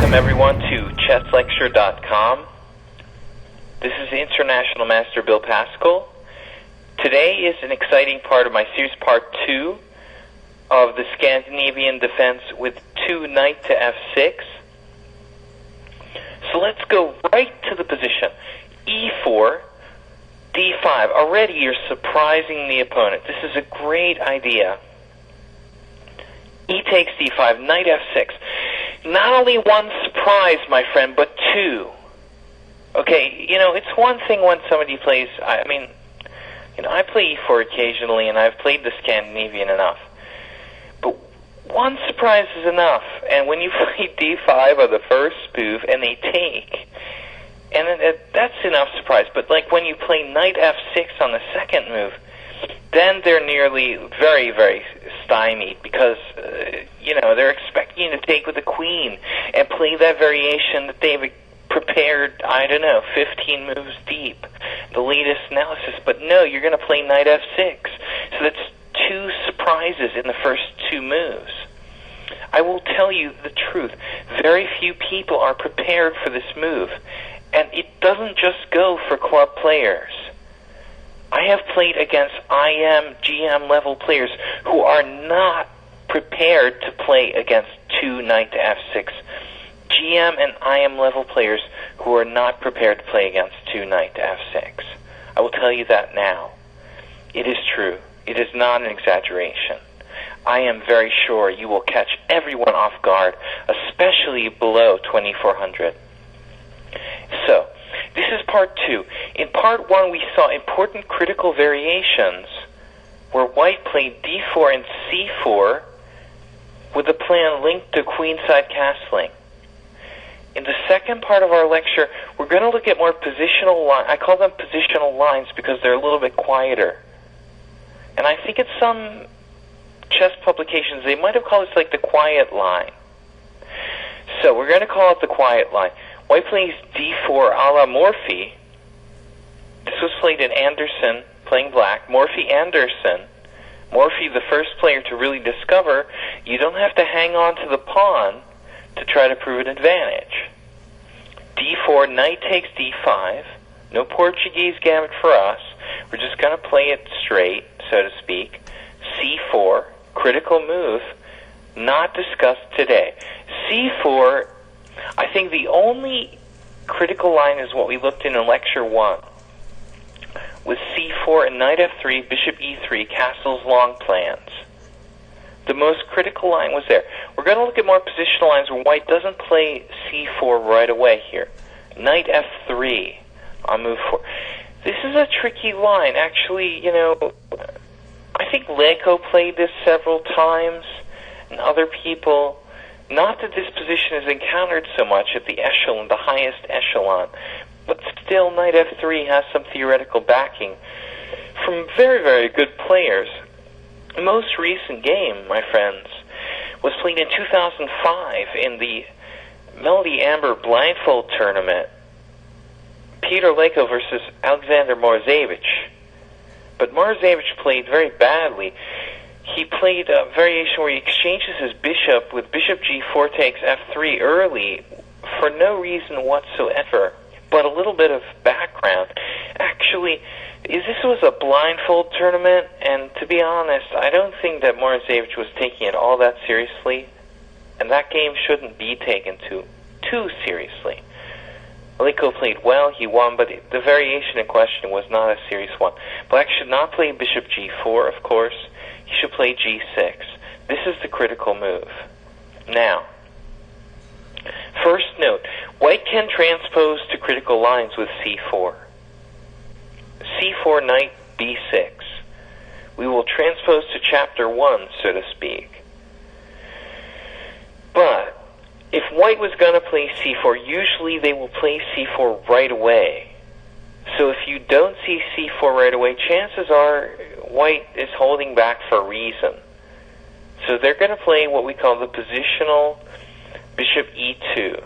Welcome everyone to chesslecture.com. This is International Master Bill Paschall. Today is an exciting part of my series, part 2 of the Scandinavian defense with 2 knight to f6. So let's go right to the position. e4, d5. Already you're surprising the opponent. This is a great idea. E takes d5, knight f6. Not only one surprise, my friend, but 2. Okay, it's one thing when somebody plays, I play e4 occasionally, and I've played the Scandinavian enough. But one surprise is enough, and when you play d5 on the first move, and they take, and that's enough surprise. But like when you play knight f6 on the second move, then they're nearly very, very stymied because, they're expecting you to take with the queen and play that variation that they've prepared, 15 moves deep, the latest analysis. But no, you're going to play knight f6. So that's 2 surprises in the first 2 moves. I will tell you the truth. Very few people are prepared for this move. And it doesn't just go for club players. I have played against IM, GM level players who are not prepared to play against 2 knight to f6. GM and IM level players who are not prepared to play against 2 knight to f6. I will tell you that now. It is true. It is not an exaggeration. I am very sure you will catch everyone off guard, especially below 2400. So, this is part 2. In part 1, we saw important critical variations where white played d4 and c4 with a plan linked to queenside castling. In the second part of our lecture, we're going to look at more positional lines. I call them positional lines because they're a little bit quieter. And I think in some chess publications, they might have called this like the quiet line. So we're going to call it the quiet line. White plays d4 a la Morphy. This was played in Anderson, playing black. Morphy-Anderson. Morphy, the first player to really discover, you don't have to hang on to the pawn to try to prove an advantage. d4, knight takes d5. No Portuguese gambit for us. We're just going to play it straight, so to speak. c4, critical move, not discussed today. c4, I think the only critical line is what we looked in lecture 1. With c4 and knight f3, bishop e3, castles long plans. The most critical line was there. We're going to look at more positional lines where white doesn't play c4 right away here. Knight f3 on move 4. This is a tricky line. Actually, I think Leko played this several times, and other people. Not that this position is encountered so much at the echelon, the highest echelon, but still knight f3 has some theoretical backing from very, very good players. The most recent game, my friends, was played in 2005 in the Melody Amber Blindfold Tournament. Peter Leko versus Alexander Morzevich. But Morzevich played very badly. He played a variation where he exchanges his bishop with bishop g4 takes f3 early for no reason whatsoever, but a little bit of background. Actually, this was a blindfold tournament, and to be honest, I don't think that Morzevich was taking it all that seriously, and that game shouldn't be taken too seriously. Leko played well, he won, but the variation in question was not a serious one. Black should not play bishop g4, of course. He should play g6. This is the critical move. Now, first note, white can transpose to critical lines with c4. c4 knight b6. We will transpose to chapter 1, so to speak. But if white was going to play c4, usually they will play c4 right away. So if you don't see c4 right away, chances are white is holding back for a reason. So they're going to play what we call the positional bishop e2.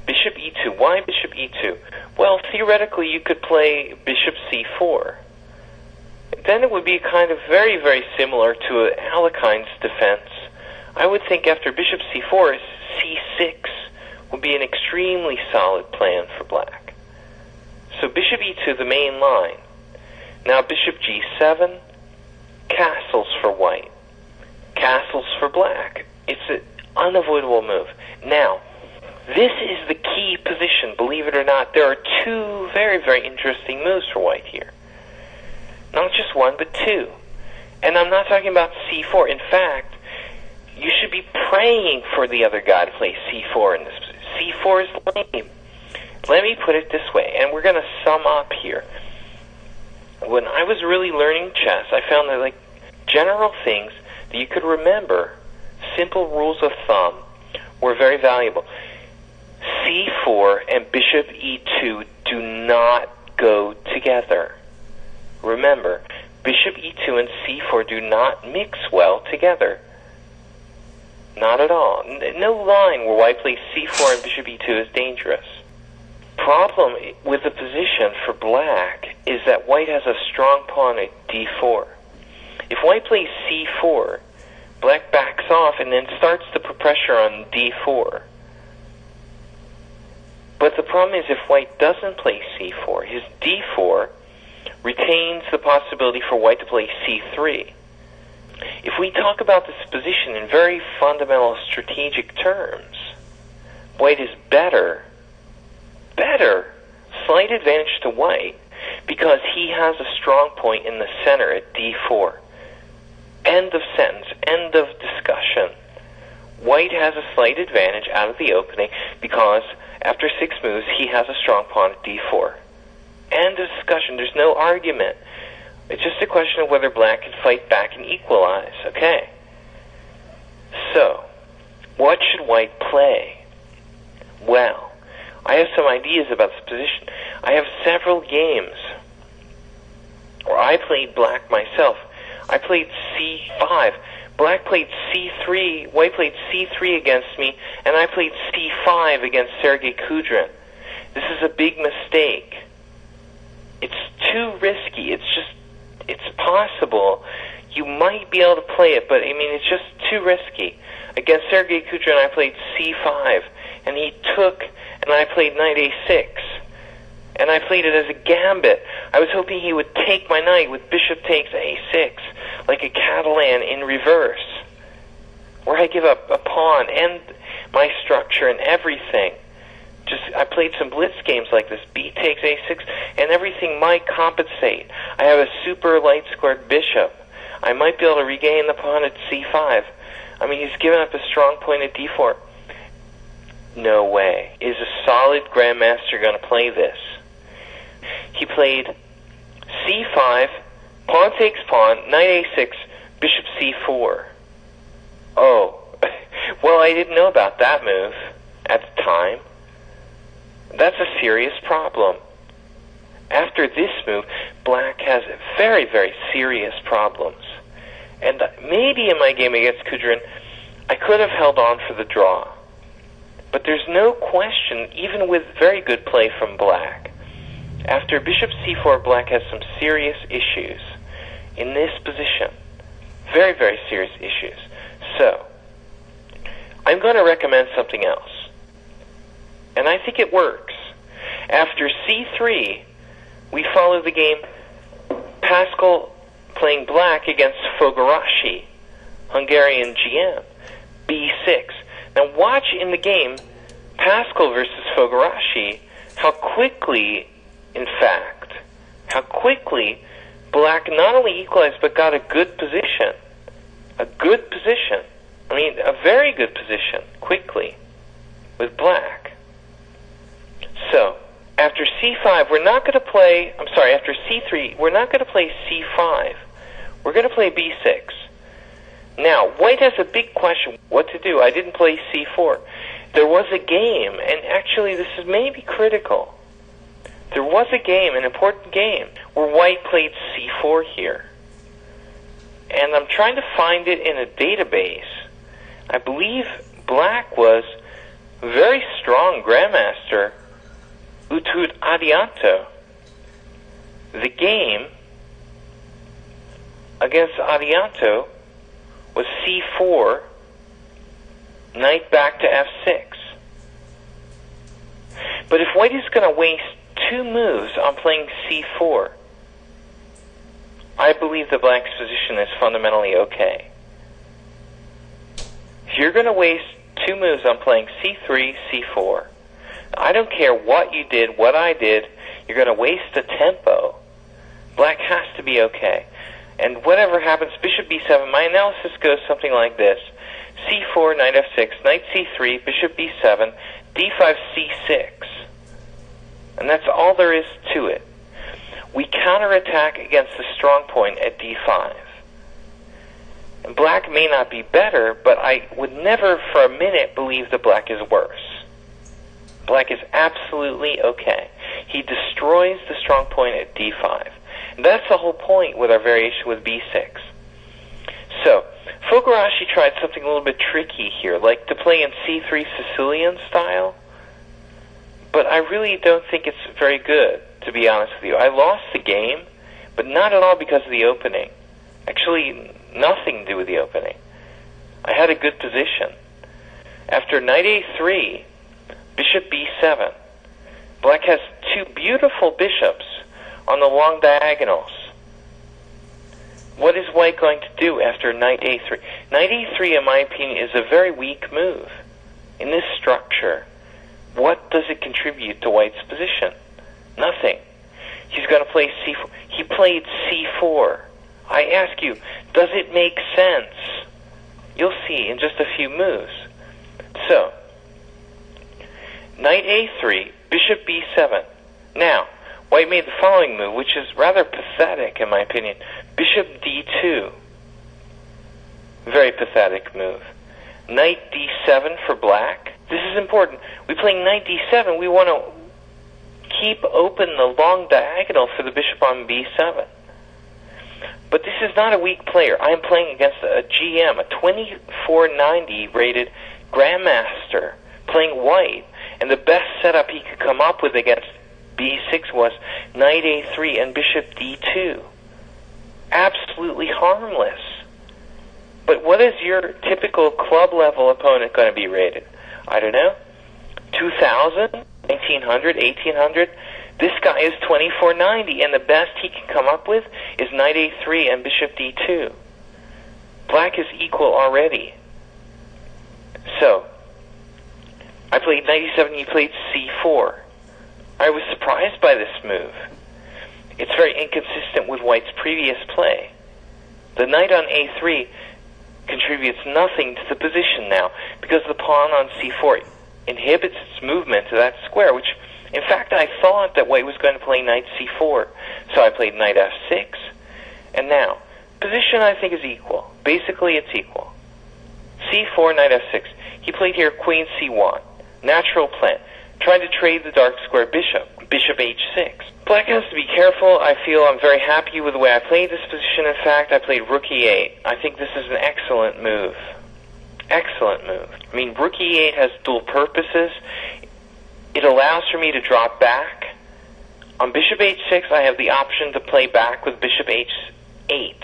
Bishop e2. Why bishop e2? Well, theoretically, you could play bishop c4. Then it would be kind of very, very similar to Alekhine's defense I would think after bishop c4, c6 would be an extremely solid plan for black. So bishop e2, the main line. Now bishop g7, castles for white, castles for black. It's an unavoidable move. Now, this is the key position, believe it or not. There are two very, very interesting moves for white here. Not just one, but two. And I'm not talking about c4. In fact, you should be praying for the other guy to play c4 in this position. c4 is lame. Let me put it this way, and we're going to sum up here. When I was really learning chess, I found that like general things that you could remember, simple rules of thumb, were very valuable. c4 and bishop e2 do not go together. Remember, bishop e2 and c4 do not mix well together. Not at all. No line where white plays c4 and bishop e2 is dangerous. Problem with the position for black is that white has a strong pawn at d4. If white plays c4, black backs off and then starts to put pressure on d4. But the problem is if white doesn't play c4, his d4 retains the possibility for white to play c3. If we talk about this position in very fundamental strategic terms, white is better, slight advantage to white, because he has a strong point in the center at d4. End of sentence, end of discussion. White has a slight advantage out of the opening because after 6 moves he has a strong pawn at d4. End of discussion. There's no argument. It's just a question of whether black can fight back and equalize. Okay. So, what should white play? Well, I have some ideas about this position. I have several games where I played black myself. I played c5. Black played c3. White played c3 against me, and I played c5 against Sergei Kudrin. This is a big mistake. It's too risky. It's possible. You might be able to play it, but I mean, it's just too risky. Against Sergei Kudrin, I played c5, and he took, and I played knight a6. And I played it as a gambit. I was hoping he would take my knight with bishop takes a6, like a Catalan in reverse, where I give up a pawn and my structure and everything. I played some blitz games like this, b takes a6, and everything might compensate. I have a super light squared bishop. I might be able to regain the pawn at c5. I mean, he's given up a strong point at d4. No way. Is a solid grandmaster going to play this? He played c5, pawn takes pawn, knight a6, bishop c4. Oh, well, I didn't know about that move at the time. That's a serious problem. After this move, black has very, very serious problems. And maybe in my game against Kudrin, I could have held on for the draw. But there's no question, even with very good play from black, after bishop c4, black has some serious issues in this position. Very, very serious issues. So, I'm going to recommend something else. And I think it works. After c3, we follow the game Paschall playing black against Fogarashi, Hungarian GM, b6. Now watch in the game Paschall versus Fogarashi how quickly, in fact, black not only equalized but got a good position. A good position. I mean, a very good position, quickly, with black. So, after c5, we're not going to play, after c3, we're not going to play c5. We're going to play b6. Now, white has a big question what to do. I didn't play c4. There was a game, and actually this is maybe critical. There was a game, an important game, where white played c4 here. And I'm trying to find it in a database. I believe black was a very strong grandmaster, Utud Adianto. The game against Adianto was c4, Knight back to f6. But if white is going to waste 2 moves on playing c4, I believe the black's position is fundamentally okay. If you're going to waste 2 moves on playing c3, c4, I don't care what you did, what I did, you're going to waste the tempo. Black has to be okay. And whatever happens, bishop b7, my analysis goes something like this. c4, knight f6, knight c3, bishop b7, d5, c6. And that's all there is to it. We counterattack against the strong point at d5. And black may not be better, but I would never for a minute believe that black is worse. Black is absolutely okay. He destroys the strong point at d5. And that's the whole point with our variation with b6. So, Fogarashi tried something a little bit tricky here, like to play in c3 Sicilian style. But I really don't think it's very good, to be honest with you. I lost the game, but not at all because of the opening. Actually, nothing to do with the opening. I had a good position. After knight a3, bishop b7, black has 2 beautiful bishops on the long diagonals. What is white going to do after knight a3? Knight a3, in my opinion, is a very weak move. In this structure, what does it contribute to white's position? Nothing. He's going to play c4. He played c4. I ask you, does it make sense? You'll see in just a few moves. So, knight a3, bishop b7. Now, white made the following move, which is rather pathetic in my opinion. Bishop d2. Very pathetic move. Knight d7 for black. This is important. We play knight d7. We want to keep open the long diagonal for the bishop on b7. But this is not a weak player. I am playing against a GM, a 2490 rated grandmaster, playing white. And the best setup he could come up with against b6 was knight a3 and bishop d2. Absolutely harmless. But what is your typical club level opponent going to be rated? I don't know. 2000, 1900, 1800. This guy is 2490, and the best he can come up with is knight a3 and bishop d2. Black is equal already. So, I played knight e7, you played c4. I was surprised by this move. It's very inconsistent with white's previous play. The knight on a3 contributes nothing to the position now, because the pawn on c4 inhibits its movement to that square, which, in fact, I thought that white was going to play knight c4, so I played knight f6, and now, position I think is equal. Basically, it's equal. c4, knight f6. He played here queen c1. Natural plan. Trying to trade the dark square bishop. Bishop h6. Black has to be careful. I feel I'm very happy with the way I played this position. In fact, I played rook e8. I think this is an excellent move. Excellent move. I mean, rook e8 has dual purposes. It allows for me to drop back. On bishop h6, I have the option to play back with bishop h8.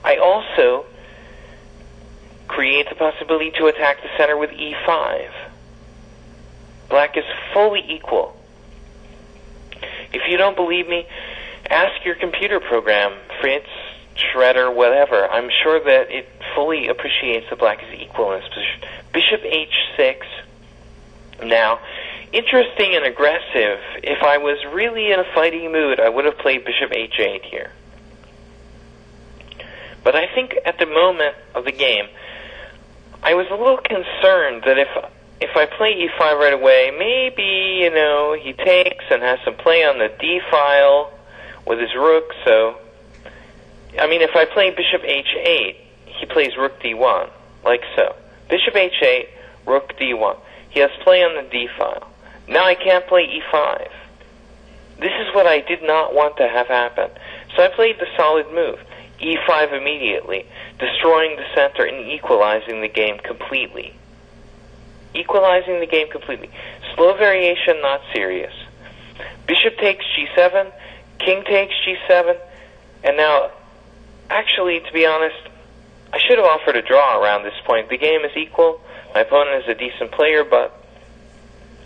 I also create the possibility to attack the center with e5. Black is fully equal. If you don't believe me, ask your computer program, Fritz, Shredder, whatever. I'm sure that it fully appreciates that black is equal in this position. Bishop h6. Now, interesting and aggressive. If I was really in a fighting mood, I would have played bishop h8 here. But I think at the moment of the game, I was a little concerned that if I play e5 right away, maybe, he takes and has some play on the d file with his rook, so... I mean, if I play bishop h8, he plays rook d1, like so. Bishop h8, rook d1. He has play on the d file. Now I can't play e5. This is what I did not want to have happen. So I played the solid move, e5 immediately, destroying the center and equalizing the game completely. Equalizing the game completely. Slow variation, not serious. Bishop takes g7, king takes g7, and now, actually, to be honest, I should have offered a draw around this point. The game is equal, My opponent is a decent player, but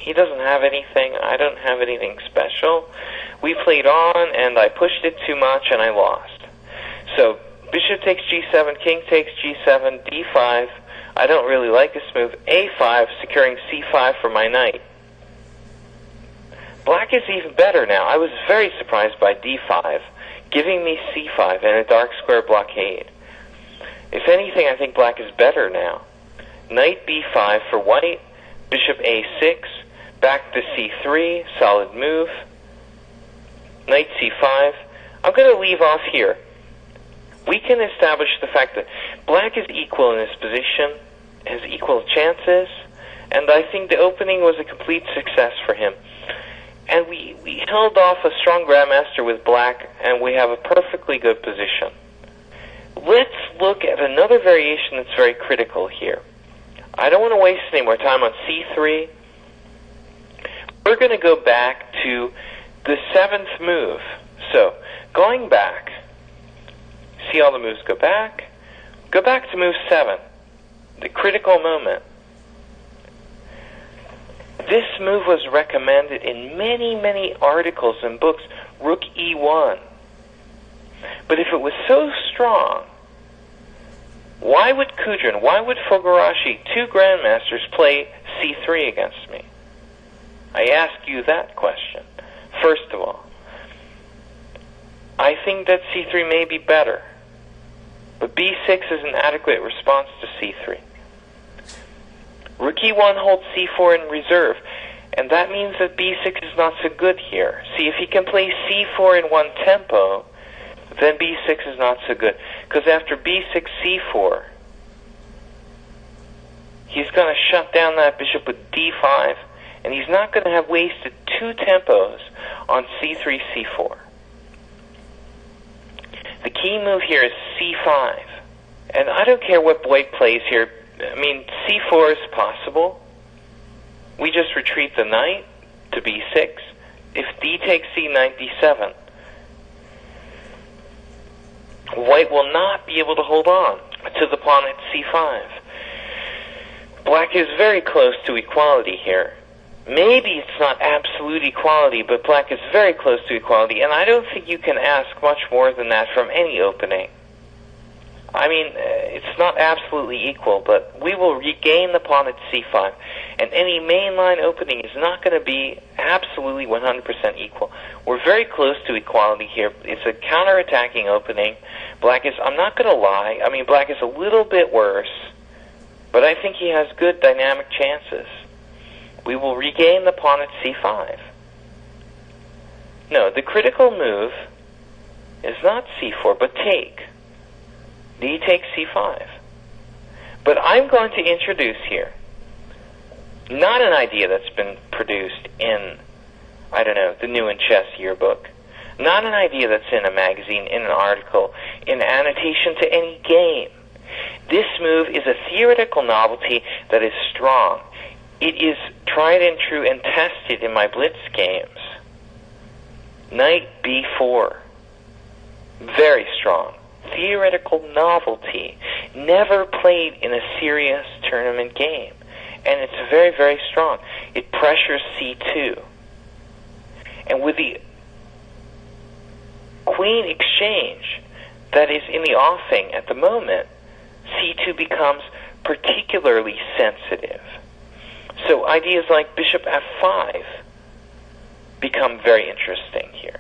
he doesn't have anything. I don't have anything special. We played on, and I pushed it too much, and I lost. So bishop takes g7, king takes g7, d5. I don't really like this move. a5, securing c5 for my knight. Black is even better now. I was very surprised by d5, giving me c5 and a dark square blockade. If anything, I think black is better now. Knight b5 for white, bishop a6, back to c3, solid move. Knight c5. I'm going to leave off here. We can establish the fact that black is equal in this position, has equal chances, and I think the opening was a complete success for him. And we held off a strong grandmaster with black, and we have a perfectly good position. Let's look at another variation that's very critical here. I don't want to waste any more time on c3. We're going to go back to the 7th move. So, going back, see all the moves go back to move 7, the critical moment. This move was recommended in many, many articles and books, rook e1. But if it was so strong, why would Kudrin, why would Fogarashi, two grandmasters, play c3 against me? I ask you that question. First of all, I think that c3 may be better, but b6 is an adequate response to c3. Rook e1 holds c4 in reserve, and that means that b6 is not so good here. See, if he can play c4 in one tempo, then b6 is not so good. Because after b6, c4, he's going to shut down that bishop with d5, and he's not going to have wasted 2 tempos on c3, c4. The key move here is c5. And I don't care what white plays here. I mean, c4 is possible. We just retreat the knight to b6. If d takes c, knight d7, white will not be able to hold on to the pawn at c5. Black is very close to equality here. Maybe it's not absolute equality, but black is very close to equality, and I don't think you can ask much more than that from any opening. I mean, it's not absolutely equal, but we will regain the pawn at c5, and any mainline opening is not going to be absolutely 100% equal. We're very close to equality here. It's a counterattacking opening. Black is, I'm not going to lie, I mean, black is a little bit worse, but I think he has good dynamic chances. We will regain the pawn at c5. No, the critical move is not c4, but take. D takes c5. But I'm going to introduce here, not an idea that's been produced in, I don't know, the New in Chess yearbook, not an idea that's in a magazine, in an article, in annotation to any game. This move is a theoretical novelty that is strong. It is tried and true and tested in my blitz games. Knight b4. Very strong. Theoretical novelty. Never played in a serious tournament game. And it's very, very strong. It pressures c2. And with the queen exchange that is in the offing at the moment, c2 becomes particularly sensitive. So ideas like bishop f5 become very interesting here.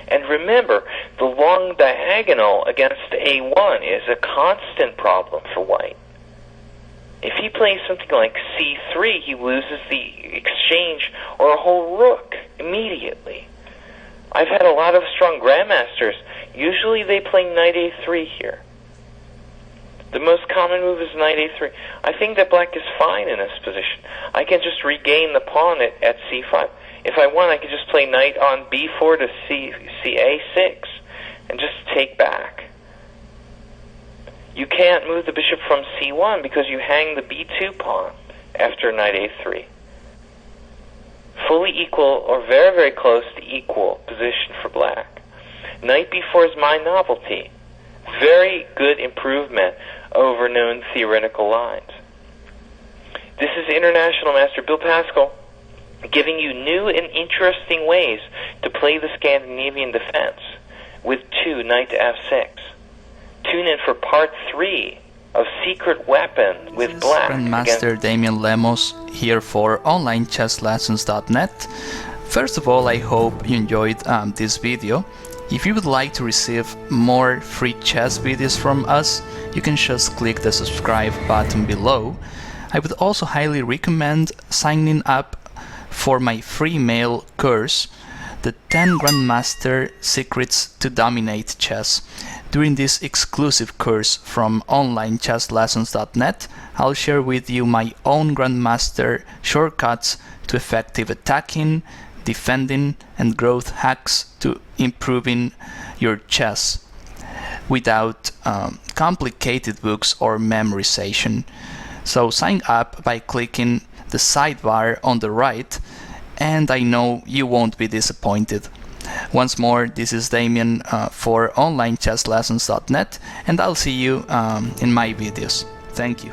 And remember, the long diagonal against a1 is a constant problem for white. If he plays something like c3, he loses the exchange or a whole rook immediately. I've had a lot of strong grandmasters. Usually they play knight a3 here. The most common move is knight a3. I think that black is fine in this position. I can just regain the pawn at c5. If I want, I could just play knight on b4 to ca6 and just take back. You can't move the bishop from c1 because you hang the b2 pawn after knight a3. Fully equal or very, very close to equal position for black. Knight b4 is my novelty. Very good improvement over known theoretical lines. This is International Master Bill Paschall giving you new and interesting ways to play the Scandinavian defense with 2 knight to f6. Tune in for part 3 of Secret Weapon with Black. Grandmaster Damian Lemos here for OnlineChessLessons.net. First of all, I hope you enjoyed this video. If you would like to receive more free chess videos from us, you can just click the subscribe button below. I would also highly recommend signing up for my free mail course, the 10 Grandmaster Secrets to Dominate Chess. During this exclusive course from OnlineChessLessons.net, I'll share with you my own Grandmaster shortcuts to effective attacking, defending, and growth hacks to improving your chess without complicated books or memorization. So sign up by clicking the sidebar on the right, and I know you won't be disappointed. Once more, this is Damian for OnlineChessLessons.net, and I'll see you in my videos. Thank you.